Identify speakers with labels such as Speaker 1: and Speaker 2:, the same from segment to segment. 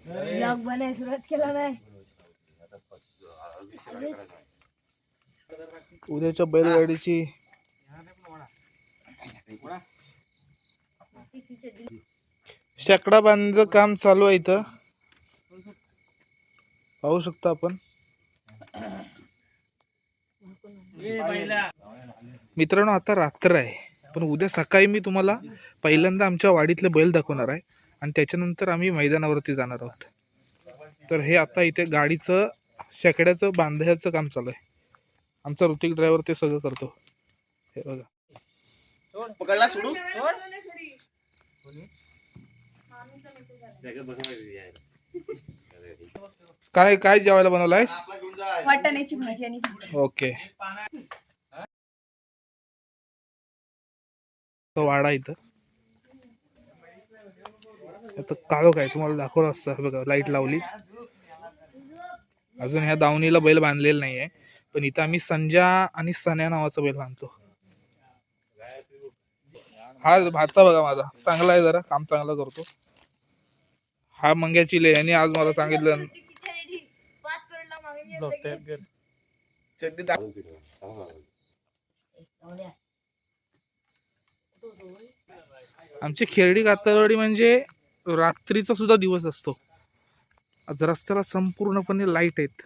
Speaker 1: Blog बनाय सुरुवात केला नाही.
Speaker 2: उद्याच्या बैलगाडीची शेकडा बांधचं काम चालू आहे इथं, पाहू शकता आपण. मित्रांनो आता रात्र आहे, पण उद्या सकाळी मी तुम्हाला पहिल्यांदा आमच्या वाडीतले बैल दाखवणार आहे आणि त्याच्यानंतर आम्ही मैदानावरती जाणार आहोत. तर हे आता इथे गाडीचं शेकड्याचं बांधायचं काम चालू आहे. आमचा ऋतिक ड्रायव्हर ते सगळं करतो. हे बघा
Speaker 3: पकडला सोडू.
Speaker 2: काय काय जेवायला बनवलायस?
Speaker 1: वाटाण्याची भाजी आणि
Speaker 2: ओके. तो वाडा इथं आता काळोख आहे, तुम्हाला दाखवलं असतं. बघा लाईट लावली. अजून ह्या दावणीला बैल बांधलेला नाहीये, पण इथं आम्ही संजा आणि सन्या नावाचा बैल बांधतो. हा भाचा बघा माझा चांगला आहे, जरा काम चांगलं करतो. हा मंग्याची ले यांनी आज मला सांगितलं आमची खेरडी कातरवाडी म्हणजे रात्रीचा सुद्धा दिवस असतो. आज रस्त्याला संपूर्णपणे लाईट आहेत.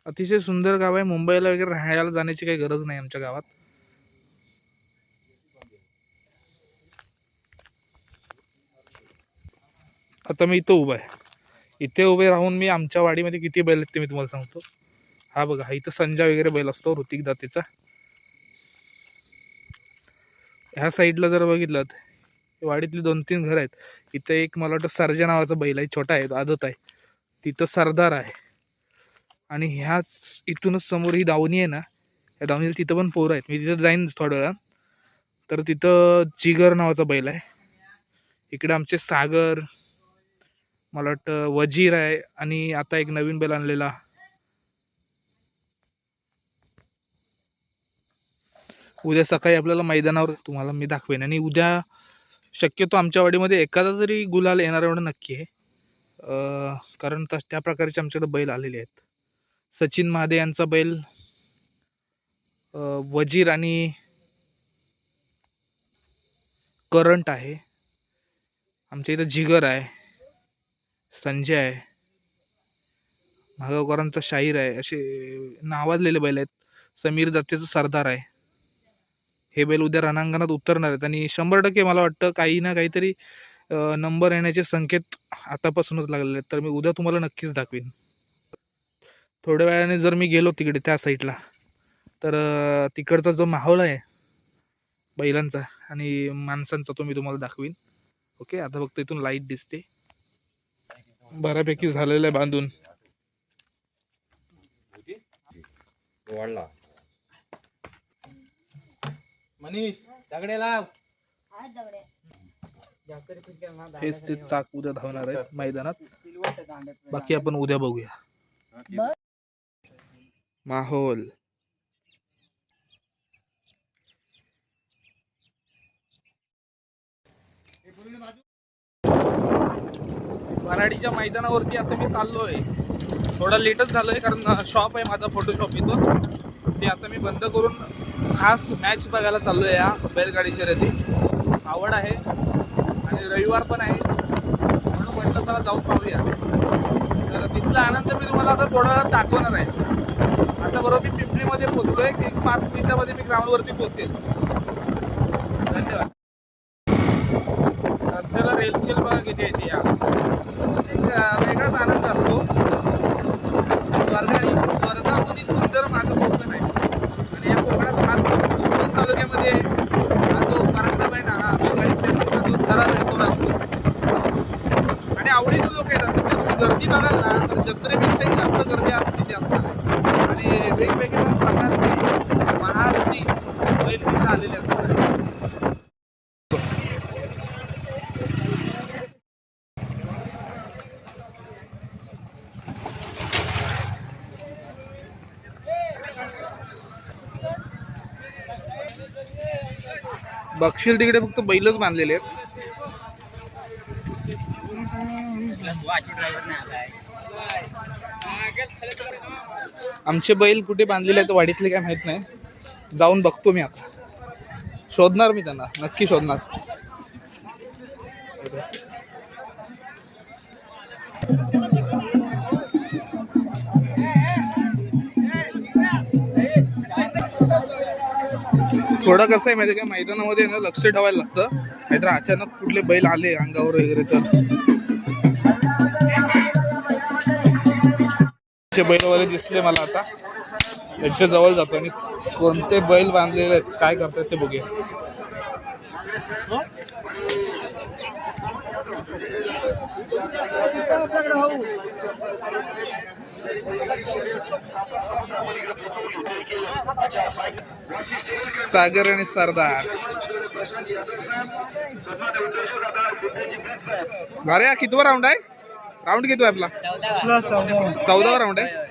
Speaker 2: अतिशय सुंदर गाव आहे. मुंबईला वगैरे राहायला जाण्याची काही गरज नाही आमच्या गावात. आता मी इथं उभा आहे. इथे उभे राहून मी आमच्या वाडीमध्ये किती बैल आहेत ते मी तुम्हाला सांगतो. हा बघा, हा इथं संजा वगैरे बैल असतो ऋतिक दातेचा. ह्या साईडला जर बघितलं वाडीतली 2-3 घर आहेत. इथं एक मला वाटतं सर्जा नावाचा बैल आहे, छोटा आहे, आदत आहे. तिथं सरदार आहे. आणि ह्याच इथूनच समोर ही दावणी आहे ना, या दावणीला तिथं पण पोरं आहेत. मी तिथं जाईन थोड्या वेळा. तर तिथं जिगर नावाचा बैल आहे. इकडे आमचे सागर, मला वाटतं वजीर आहे, आणि आता एक नवीन बैल आणलेला. उद्या सकाळी आपल्याला मैदानावर तुम्हाला मी दाखवेन. आणि उद्या शक्यतो आमच्या वाडीमध्ये एखादा तरी गुलाल येणार एवढं नक्की आहे. कारण त्या प्रकारचे आमच्याकडे बैल आलेले आहेत. सचिन महादे यांचा बैल, वजीर आणि करंट आहे. आमच्या इथं जिगर आहे, संजय आहे, महागावकरांचा शाहीर आहे. असे नावाजलेले बैल आहेत. समीर दत्तेचं सरदार आहे. हे बैल उद्या रणांगणात उतरणार आहेत आणि 100% मला वाटतं काही ना काहीतरी नंबर येण्याचे संकेत आतापासूनच लागलेले आहेत. तर मी उद्या तुम्हाला नक्कीच दाखवीन. थोड्या वेळाने जर मी गेलो तिकडे त्या साईडला, तर तिकडचा जो माहोल आहे बैलांचा आणि माणसांचा तो मी तुम्हाला दाखवीन. ओके. आता फक्त इथून लाईट दिसते, बऱ्यापैकी झालेलं आहे बांधून.
Speaker 3: मनीष दगडे लाव.
Speaker 2: हेच ते चाक उद्या धावणार आहे मैदानात. बाकी आपण उद्या बघूया. माहोल वराडीच्या मैदानावरती आता मी चाललोय. थोडा लेटच झालोय कारण शॉप आहे माझा फोटोशॉपीचं, ते आता मी बंद करून खास मॅच बघायला चाललोय. या बैलगाडी शर्यती आवड आहे आणि रविवार पण आहे, म्हणून म्हटलं चला जाऊन पाहूया. तर तिथला आनंद मी तुम्हाला आता थोडा वेळात दाखवणार आहे. आता बरोबर मी पिंपरीमध्ये पोहोचलोय. एक 5 मिनिटामध्ये मी ग्राउंडवरती पोहोचेल. धन्यवाद. रस्त्याला रेलचेल बघा किती येते. या एक वेगळाच आनंद असतो. स्वर्गाहून सुंदर माझं कोकण आहे. आणि या कोकणात खास करून चिपळूण तालुक्यामध्ये हा जो कार्यक्रम आहे ना, हा बैलगाडी शर्यतीचा जो थरार आहे तो लागतो. आणि आवडीचे लोक येतात. तुम्ही गर्दी बघाल ना, तर जत्रेपेक्षाही जास्त गर्दी आज तिथे असणार आहे. आणि वेगवेगळ्या प्रकारचे महारथी बैल तिथे आलेले असतात. बघशील तिकडे फक्त बैलच बांधलेले आहेत. आमचे बैल कुठे बांधलेले आहेत वाडीतले काय माहित नाही, जाऊन बघतो मी आता, शोधणार मी त्यांना, नक्की शोधणार. थोडं कसं आहे माहिती काय, मैदानामध्ये ना लक्ष ठेवायला लागतं, नाहीतर अचानक कुठले बैल आले अंगावर वगैरे तर बैलवाले दिसले मला. आता त्यांच्या जवळ जातो आणि कोणते बैल बांधलेले आहेत, काय करतात ते बघूया. सागर आणि सरदार. अरे कितवा राऊंड आहे? राऊंड किती आहे आपला? 14वा राऊंड आहे.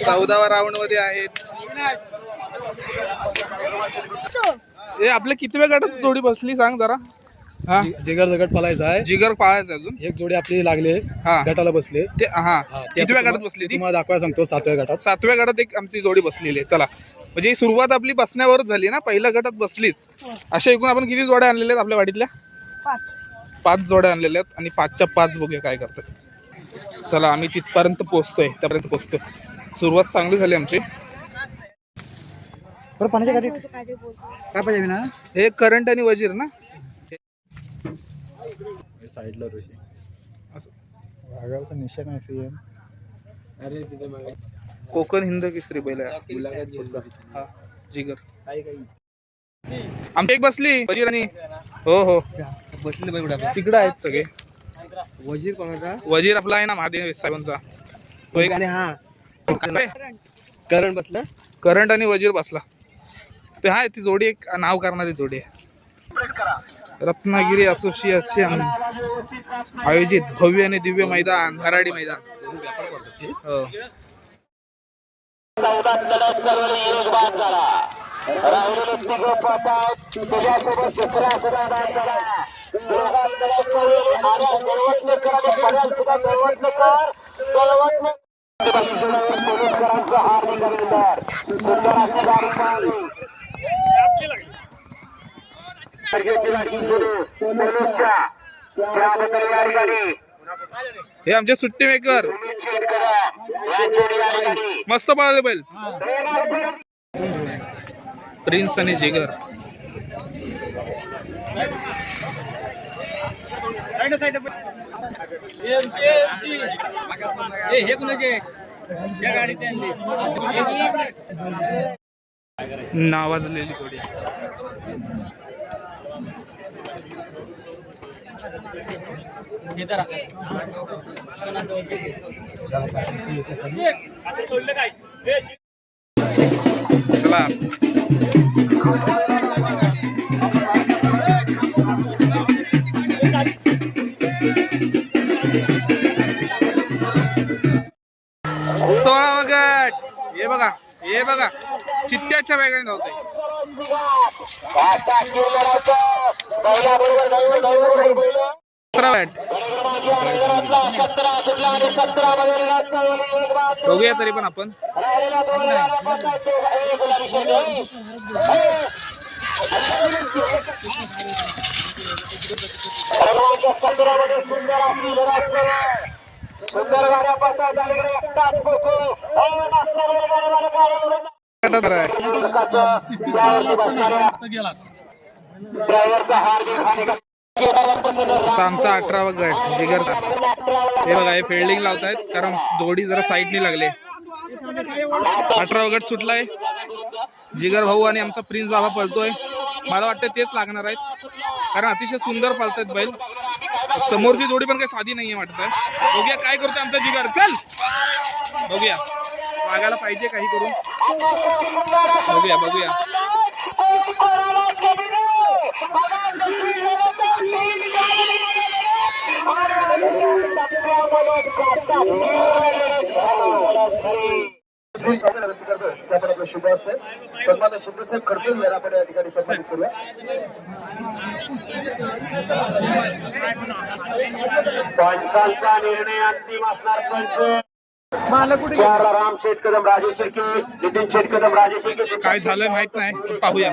Speaker 2: 14वा राऊंड मध्ये आहेत. हे आपल्या कितव्या गटात जोडी बसली सांग जरा. हा,
Speaker 3: जिगरचा गट पालायचा आहे.
Speaker 2: जिगर पाळायचं अजून.
Speaker 3: एक जोडी आपली लागले
Speaker 2: हा
Speaker 3: गटाला बसले.
Speaker 2: ते हा कितव्या गटात बसली ती?
Speaker 3: तुम्हाला दाखवायला सांगतो 7व्या गटात.
Speaker 2: 7व्या गटात एक आमची जोडी बसलेली आहे. चला, म्हणजे सुरुवात आपली बसण्यावरच झाली ना, पहिल्या गटात बसलीच. अशा एकूण आपण किती जोड्या आणलेल्या आहेत आपल्या वाडीतल्या? 5 जोड्या आणलेल्या आहेत आणि 5च्या 5 बघूया काय करतात. चला, आम्ही तिथपर्यंत पोहोचतोय, त्यापर्यंत पोहोचतोय. सुरुवात चांगली झाली आमची.
Speaker 3: बरं पाण्याच्या गाडी काय पाहिजे ना?
Speaker 2: हे करंट आणि वजीर ना,
Speaker 3: साईडला ऋषी वाघावरचा निशाण आहे सीएम. अरे तिथे बघा
Speaker 2: कोकण हिंद केसरी बैल आहे. हा जिगर आमची एक बसली वजीर आणि हो हो
Speaker 3: बसले बैल
Speaker 2: तिकडे आहेत सगळे.
Speaker 3: वजीर कोणाचा?
Speaker 2: वजीर आपला आहे ना महादेव साहेबांचा तो एक.
Speaker 3: आणि हा करण बसला.
Speaker 2: करंट आणि वजीर बसला. ते हाय ती जोडी एक नाव करणारी जोडी आहे. रत्नागिरी असोसिएशन आयोजित भव्य आणि दिव्य मैदान, भराडी मैदान. हो. हे आमचे सुट्टी मेकर मस्त पळाले बैल. प्रिन्स आणि जिगर. नावाजलेली जोडी. चला, सोळा गट. हे बघा, हे बघा, चित्त्याच्या वेगाने धावतोय. 17 बघूया तरी पण आपण. आमचा 18वा गट जिगरचा. हे बघा, हे फिल्डिंग लावतायत कारण जोडी जरा साईडनी लागले. 18वा गट सुटलाय. जिगर भाऊ आणि आमचा प्रिन्स बाबा पळतोय. मला वाटतं तेच लागणार आहेत कारण अतिशय सुंदर पळतायत बैल. समोरची जोडी पण काही साधी नाहीये वाटत आहे. बघूया काय करतोय आमचा जिगर. चल बघूया, मागायला पाहिजे काही करून. बघूया बघूया.
Speaker 4: शुभ असेल. सन्मान शिंदेसाहेब खडके यांना आपण या ठिकाणी सन्मानित करूया. पंचांचा निर्णय अंतिम असणार. पंच चार राम शेठ कदम, राजेश शिर्के, नितीन शेठ कदम, राजेश शिर्के.
Speaker 2: काय झालंय माहित नाही, पाहूया.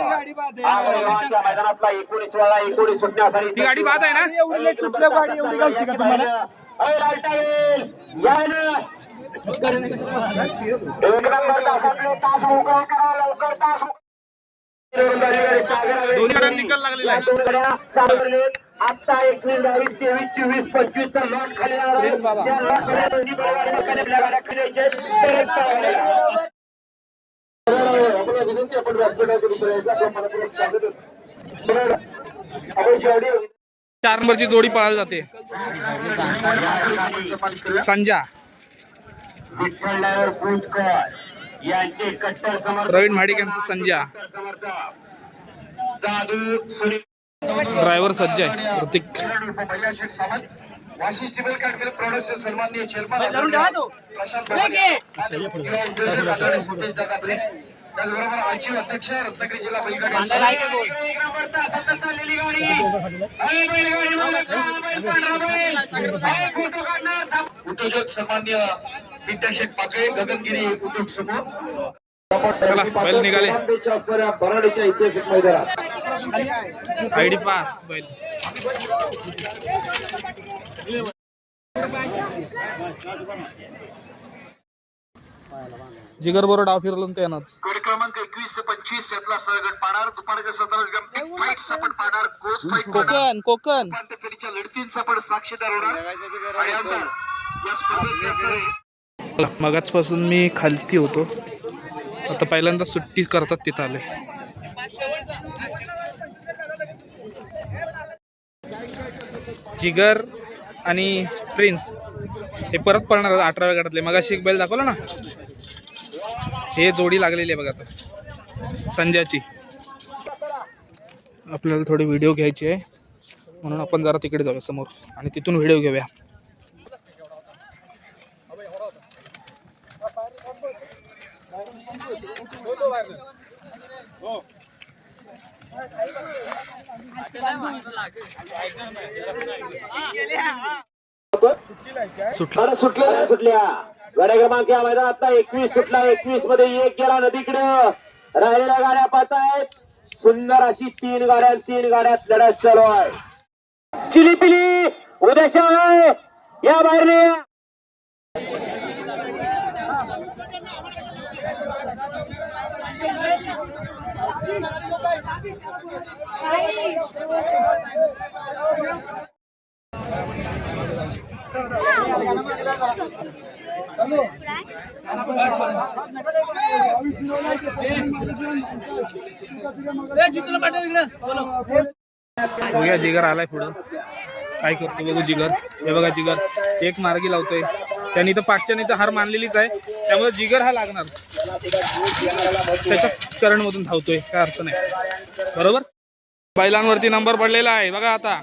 Speaker 4: मैदानातला 19 सुटण्यासाठी
Speaker 2: ती गाडी बाद आहे ना.
Speaker 3: गाडी एवढी घालते का तुम्हाला?
Speaker 4: एक नंबर तासातले तास मोकळा करा लवकर. तास
Speaker 2: दोन्ही गाड्यांना निकाल लागलेला आहे.
Speaker 4: आता 21, 22, 23, 24, 25 चा लॉट खाली विनंती. आपण व्यासपीठाच्या दुसऱ्या
Speaker 2: 4 नंबरची जोडी पळायला जाते. संजा
Speaker 4: यांचे कट्टर समर्थक
Speaker 2: प्रवीण महाडिक यांचं संजा. ड्रायव्हर सज्ज आहे प्रतीक.
Speaker 4: प्रोडक्टचे सन्माननीय चेअरमन त्याचबरोबर आजी अध्यक्ष रत्नागिरी जिल्हा उद्योजक सन्मान्य विद्याशेठ पाकळे, गगनगिरी उद्योग समूह.
Speaker 2: चला बैल निघाले.
Speaker 4: असणाऱ्या बराडीच्या ऐतिहासिक मैदानात
Speaker 2: आयडी पास बैल. जिगर बरोबर डाव फिरवून काय नाच.
Speaker 4: गट क्रमांक 21 ते 25 यातला सरगट पाडार. दुपारच्या 17 फाईट सपट पाडार. कोच फाईट
Speaker 2: कोकण
Speaker 4: फेरीच्या लढतींचा पण साक्षीदार होणार. आणि आता या स्पर्धेत असणारे
Speaker 2: मगाचपासून मी खालती होतो, आता पहिल्यांदा सुट्टी करतात तिथं आले. जिगर आणि प्रिन्स हे परत पळणार 18व्या गटातले. मगाशी एक बैल दाखवला ना, हे जोडी लागलेली आहे बघा आता संजयची. आपल्याला थोडी व्हिडिओ घ्यायची आहे म्हणून आपण जरा तिकडे जाऊया समोर आणि तिथून व्हिडिओ घेऊया.
Speaker 4: सुटल्या गाड्या क्रमांक या मैदानात 21 सुटला. 21 मध्ये एक गेला नदीकडे. राहिलेल्या गाड्या पाहत आहेत. सुंदर अशी 3 गाड्यात लढत चालू आहे. चिलीपिली उद्या आहे या बाहेर.
Speaker 2: बघूया जिगर आलाय पुढं, काय करतो बघू जिगर. हे बघा जिगर एक मार्गी लावतोय. त्यांनी तर पाठच्याने तर हार मानलेलीच आहे, त्यामुळे जिगर हा लागणार. त्याच्या चरणमधून धावतोय, काय अर्थ नाही. बरोबर. बैलांवरती नंबर पडलेला आहे बघा. आता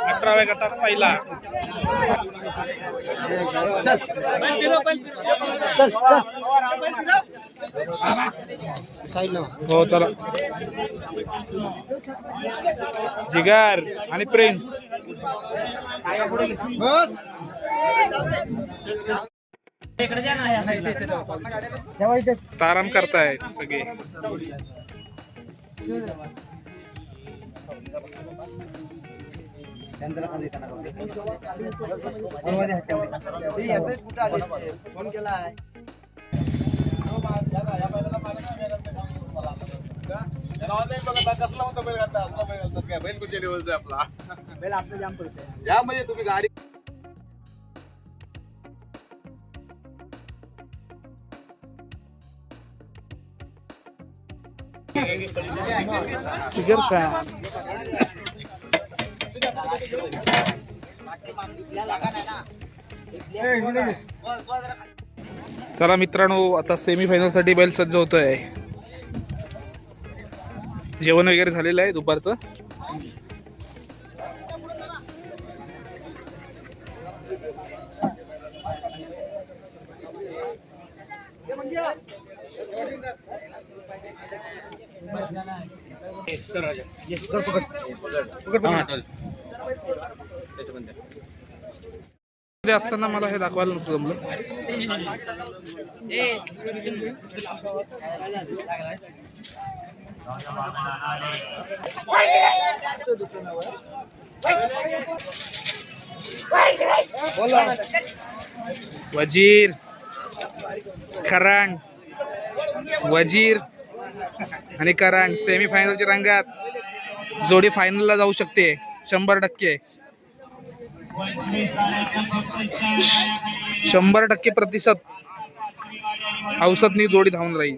Speaker 2: 18व्या गटात पहिला. हो चला. जिगर आणि प्रिन्स आराम करताय सगळे.
Speaker 3: बैल कुठे लेवलचा आपला बैल आपलं जाम पडतंय या म्हणजे तुम्ही गाडी.
Speaker 2: जिगर काय चला मित्रांनो, आता सेमीफायनल साठी बैल सज्ज होतोय. जेवण वगैरे झालेलं आहे दुपारचं. असताना मला हे दाखवायला नव्हतं जमलं. वजीर करण, वजीर आणि करण सेमीफायनलच्या रंगात जोडी फायनलला जाऊ शकते 100%. 100% प्रतिशत औषधनी जोडी धावून राहील.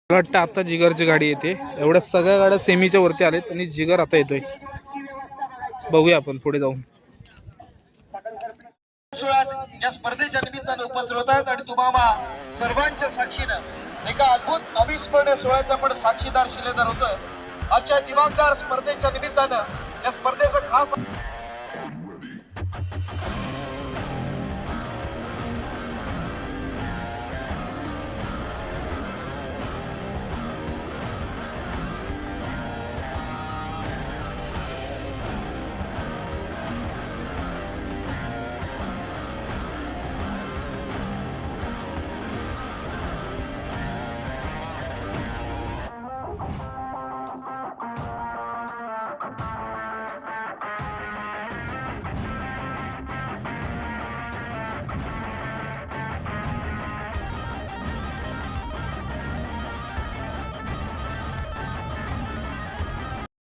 Speaker 2: मला वाटतं आता जिगरची गाडी येते. एवढ्या सगळ्या गाड्या सेमीच्या वरती आलेत आणि जिगर आता येतोय. बघूया आपण पुढे जाऊन.
Speaker 5: या स्पर्धेच्या निमित्तानं उपस्थित होत आहेत आणि तुम्हाला सर्वांच्या साक्षीनं एका अद्भुत अविस्मरणीय सोहळ्याचा आपण साक्षीदार शिलेदार होतोय. आजच्या दिमागदार स्पर्धेच्या निमित्तानं या स्पर्धेचं खास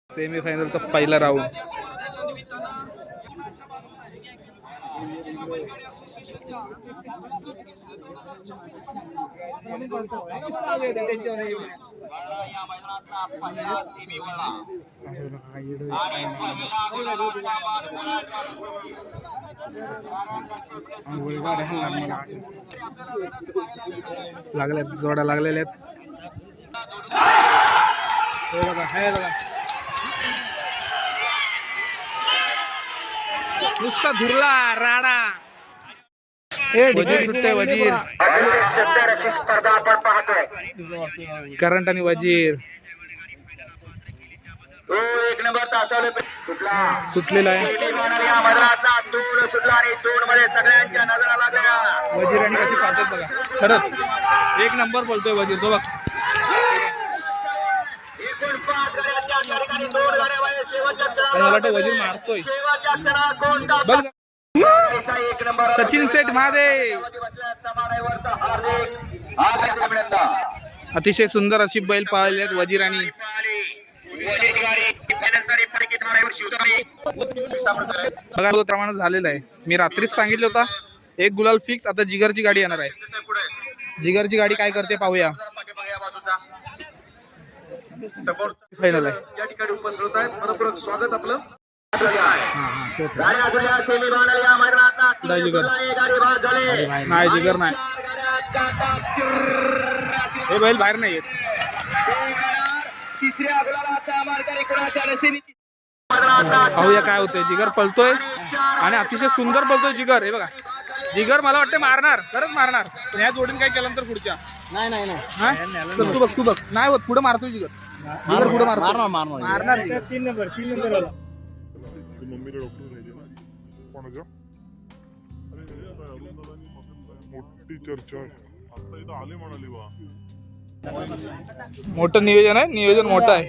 Speaker 2: सेमीफायनलचा पहिला राऊंड. लागल्यात जोडा लागलेल्या आहेत. नुसता धुरला राडा. वजीर सुटते. वजीर
Speaker 5: स्पर्धा आपण पाहतोय.
Speaker 2: करंट आणि वजीर
Speaker 5: एक नंबर तासावले
Speaker 2: सुटलेला आहे.
Speaker 5: सुटला आणि दोन मध्ये सगळ्यांच्या नजरा लागल्या.
Speaker 2: वजीर आणि कशी पाहतात बघा. खरंच एक नंबर बोलतोय वजीर. तो बघ
Speaker 5: एकूण 5 गाड्या त्या ठिकाणी 2 गाड्या वाया. शेवटच्या
Speaker 2: मला वाटतं वजीर मारतोय.
Speaker 5: शेवटच्या क्षणात कोण
Speaker 2: बघ.
Speaker 5: एक नंबर
Speaker 2: सचिन सेठ महादेव
Speaker 5: समानावरचा हार्दिक
Speaker 2: अतिशय सुंदर अशी बैल पाळले आहेत वजीर आणि बघा तो प्रमाणात झालेला आहे. मी रात्रीच सांगितलं होता एक गुलाल फिक्स. आता जिगरची गाडी येणार आहे. जिगरची गाडी काय करते पाहूया. फायनल आहे.
Speaker 5: या ठिकाणी उपस्थित होत आहेत. मनपूर्वक स्वागत आपलं.
Speaker 2: नाही जिगर नाही. हे बैल बाहेर नाही येत. पाहूया काय होतंय. जिगर पळतोय आणि अतिशय सुंदर पळतोय जिगर. हे बघा जिगर मला वाटतं मारणार. खरंच मारणार. पण ह्या जोडीने काय केलं तर पुढच्या नाही. तू बघ तू बघ. नाही होत. पुढे मारतोय जिगर. जिगर पुढे मारणार. मारणार.
Speaker 3: 3 नंबर आला.
Speaker 6: मम्मीला डॉक्टर राहिले ना कोणाच्या मोठी चर्चा आता इथं आले म्हणाली बा.
Speaker 2: मोठं नियोजन आहे. नियोजन मोठं आहे.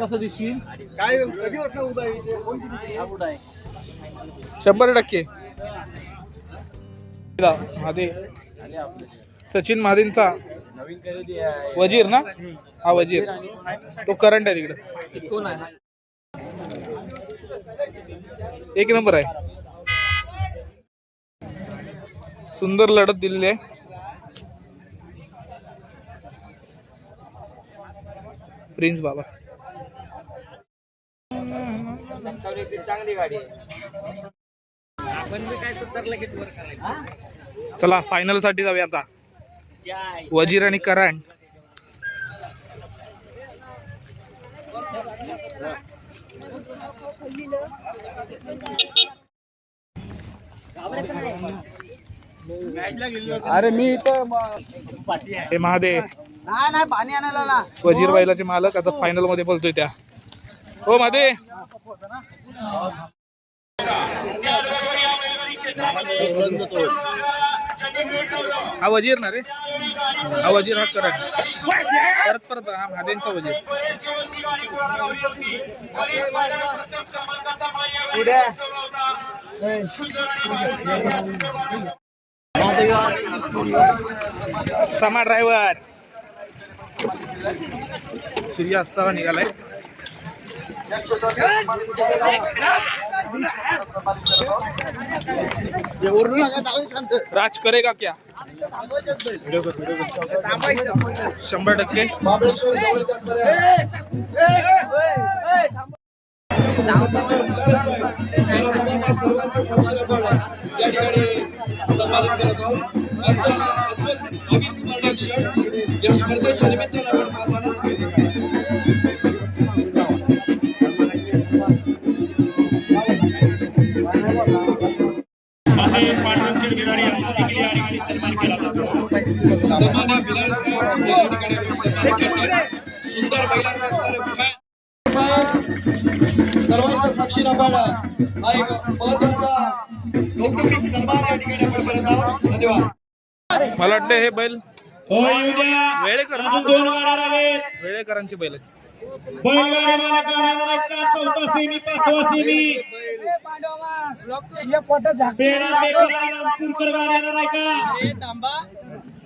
Speaker 3: कसं दिसशील काय कधी वाटलं उद्या
Speaker 2: 100%. महादेव सचिन महादेवचा वजीर ना, हा वजीर, तो करंट आहे तिकडे.
Speaker 3: कोण आहे?
Speaker 2: एक नंबर आहे. सुंदर लढत दिलेली आहे. प्रिन्स बाबा
Speaker 3: चांगली गाडी आहे. आपण काय सुधारलं की वर करायचं.
Speaker 2: चला फायनल साठी जाऊया आता. वजीर आणि करंट.
Speaker 3: अरे मी इथं
Speaker 2: हे महादेव
Speaker 3: नाही पाणी आणायला ना.
Speaker 2: वजीर बैलाचे मालक आता फायनल मध्ये बोलतोय त्या. हो महादेव, हा वजीर ना रे, हा वजीर, हा करंट. परत परत हा महादेवचा वजीर. समा ड्रायव्हर सूर्य अस्तावा निघालाय. राज करेगा क्या? 100%.
Speaker 5: सर्वांच्या साक्षीने पण या ठिकाणी सन्मानित करत आहोत. आजचा हा अद्भुत अविस्मरणीय क्षण या स्पर्धेच्या निमित्तानं आपण पाहताना सन्मान्य बिलाल साहेब या ठिकाणी सन्मानित करतात. सुंदर बैलाचा असणारे सर्वांच्या साक्षीने आपण हा एक महत्वाचा कौटुंबिक सन्मान या ठिकाणी आपण करत आहोत. धन्यवाद.
Speaker 2: मला वाटतं हे बैल वेळेकर,
Speaker 5: 2 गाड्या राहिलेत.
Speaker 2: वेळेकरांची बैल.
Speaker 5: बैलगाडी मालकांना चौथा सेमी, 5वा सेमी रामपूरकर गाड्या येणार आहे का?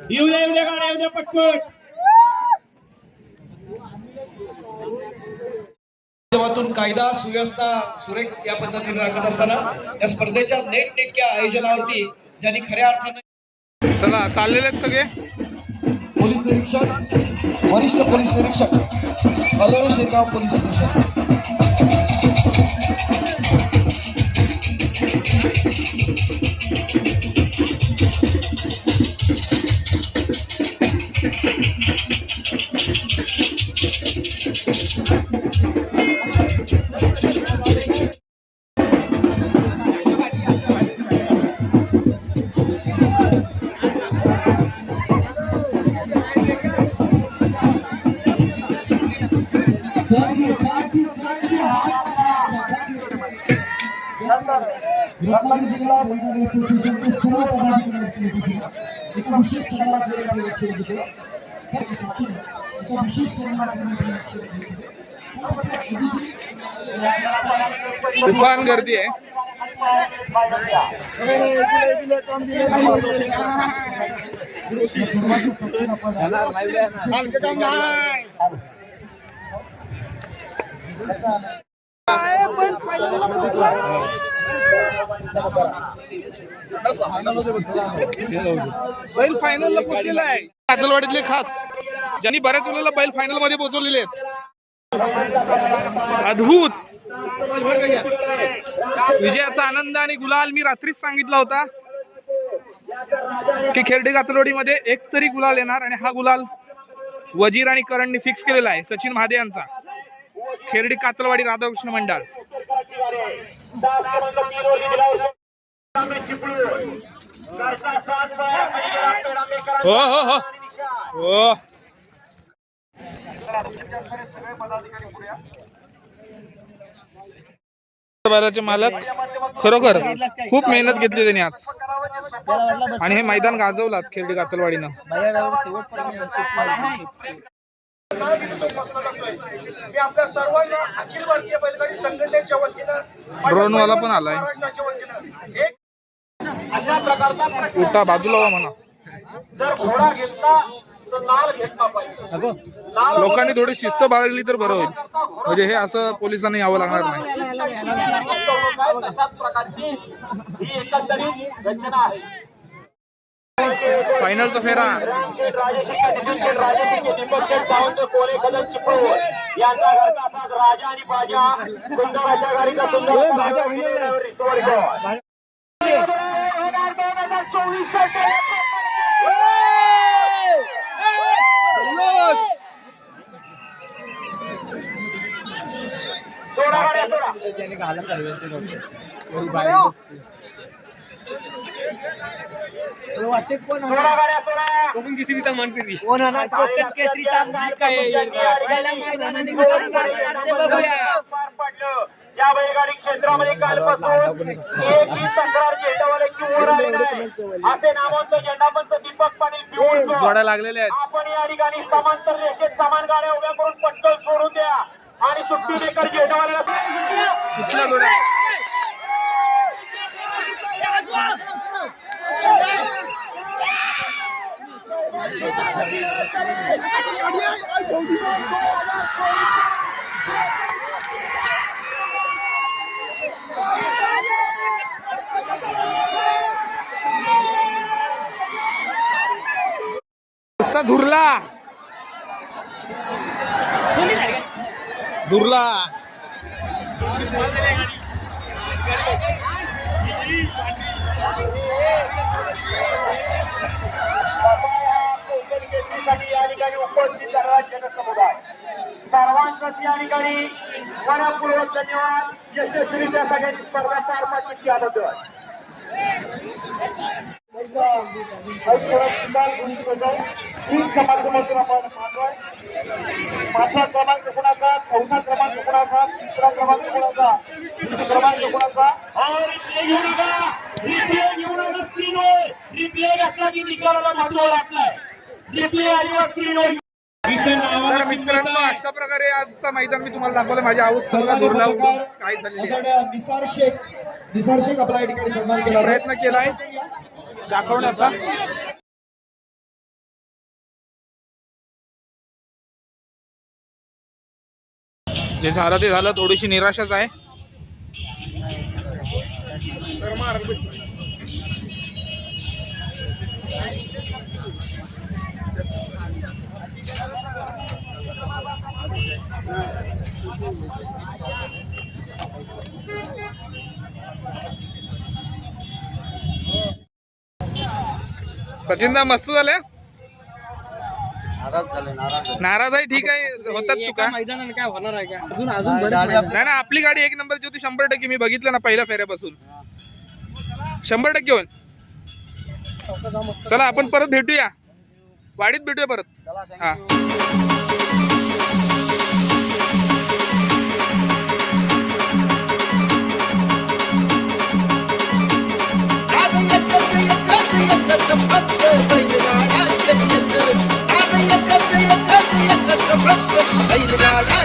Speaker 5: येऊ द्या गाड्या, येऊ द्या पटपट. माध्यमातून कायदा सुव्यवस्था सुरेख या पद्धतीने राखत असताना या स्पर्धेच्या नेटनेटक्या आयोजनावरती ज्यांनी खऱ्या अर्थाने
Speaker 2: चला चाललेले आहेत सगळे.
Speaker 5: पोलीस निरीक्षक, वरिष्ठ पोलीस निरीक्षक, अलोरा शेगाव पोलीस स्टेशन. रत्नागिरी जिल्हा बैलगाडी असोसिएशनचे सर्व पदाधिकारी एका विशेष सन्मानाद्वारे आपले लक्ष देतो. सर्व सचिन एका विशेष सन्मानाद्वारे लक्ष देतो.
Speaker 2: तुफान गर्दी आहे. बैल फायनलला पोहोचलेला आहे. कातलवाडीतले खास ज्यांनी बऱ्याच वेळेला बैल फायनल मध्ये पोहोचवलेले आहेत. अद्भुत विजयाचा आनंद आणि गुलाल. मी रात्रीच सांगितला होता की खेर्डी कातलवाडीमध्ये एक तरी गुलाल येणार आणि हा गुलाल वजीर आणि करणने फिक्स केलेला आहे. सचिन महादेव यांचा खेर्डी कातलवाडी राधाकृष्ण मंडळ. हो हो हो हो. बैलाचे मालक खरोखर खूप मेहनत घेतली त्यांनी आज आणि हे मैदान गाजवलं आज खेर्डी कातलवाडीनं. ड्रोन वाला पण आलाय. उठा बाजूला व्हा म्हणा.
Speaker 4: जर घोडा घेतला
Speaker 5: तर नाल घेतला पाहिजे. नाल
Speaker 2: लोकांनी थोडी शिस्त बाळगली तर बरं होईल, म्हणजे हे असं पोलिसांनी यावं लागणार नाही.
Speaker 5: तशाच प्रकारची ही एकंदरीत रचना आहे.
Speaker 2: फायनलचा फेरा
Speaker 4: यांचा घरचा असाच राजा आणि बाजा सुंदर अशा गाडीचा सुंदर 2024 सोडा गाड्या या बैलगाडी क्षेत्रामध्ये कालपासून एकही तक्रार झेंडावाल्याची वर आली नाही असे नामवंत झेंडापंच दीपक पाटील पिऊन
Speaker 2: जोड्या लागलेल्या आहेत.
Speaker 4: आपण या ठिकाणी समांतर रेषेत समान गाड्या उभ्या करून पटकन सोडून द्या आणि सुट्टी मेकर झेंडावाल्याला
Speaker 2: सुटल्या जोड्या. नुसता धुरला धुरला.
Speaker 4: या ठिकाणी उपस्थित झालेला जनसमुदाय सर्वांचाच या ठिकाणी मनपूर्वक धन्यवाद. यशस्वीरित्या सगळ्यांनी स्पर्धा पार पाडली त्याबद्दल. पाचवा क्रमांक कुणाचा, चौथा क्रमांक कुणाचा, तिसरा क्रमांक कुणाचा, क्रमांक कुणाचा. रिप्ले घेऊ नका स्क्रीनवर. रिप्ले घातला की निकालाला महत्व लागलाय. रिप्ले आणि स्क्रीनवर.
Speaker 2: तर मित्रांनो, अशा प्रकारे आजचा मैदान मी तुम्हाला दाखवलं. माझ्या आऊस सर्व दुर्ला काय झालेली
Speaker 3: निसार शेख आपला या ठिकाणी सन्मान केला.
Speaker 2: प्रयत्न केलाय दाखवण्याचा. जे झालं ते झालं, थोडीशी निराशाच आहे. सचिनदा मस्त झाल्या. नाराज आहे, ठीक आहे, होतात चुका.
Speaker 7: मैदानाने काय होणार आहे का? अजून
Speaker 2: नाही ना, आपली गाडी एक नंबरची होती 100%. मी बघितलं ना पहिल्या फेऱ्यापासून 100% होईल. चला आपण परत भेटूया, वाडीत भेटूया परत. हा
Speaker 8: बैलगाडा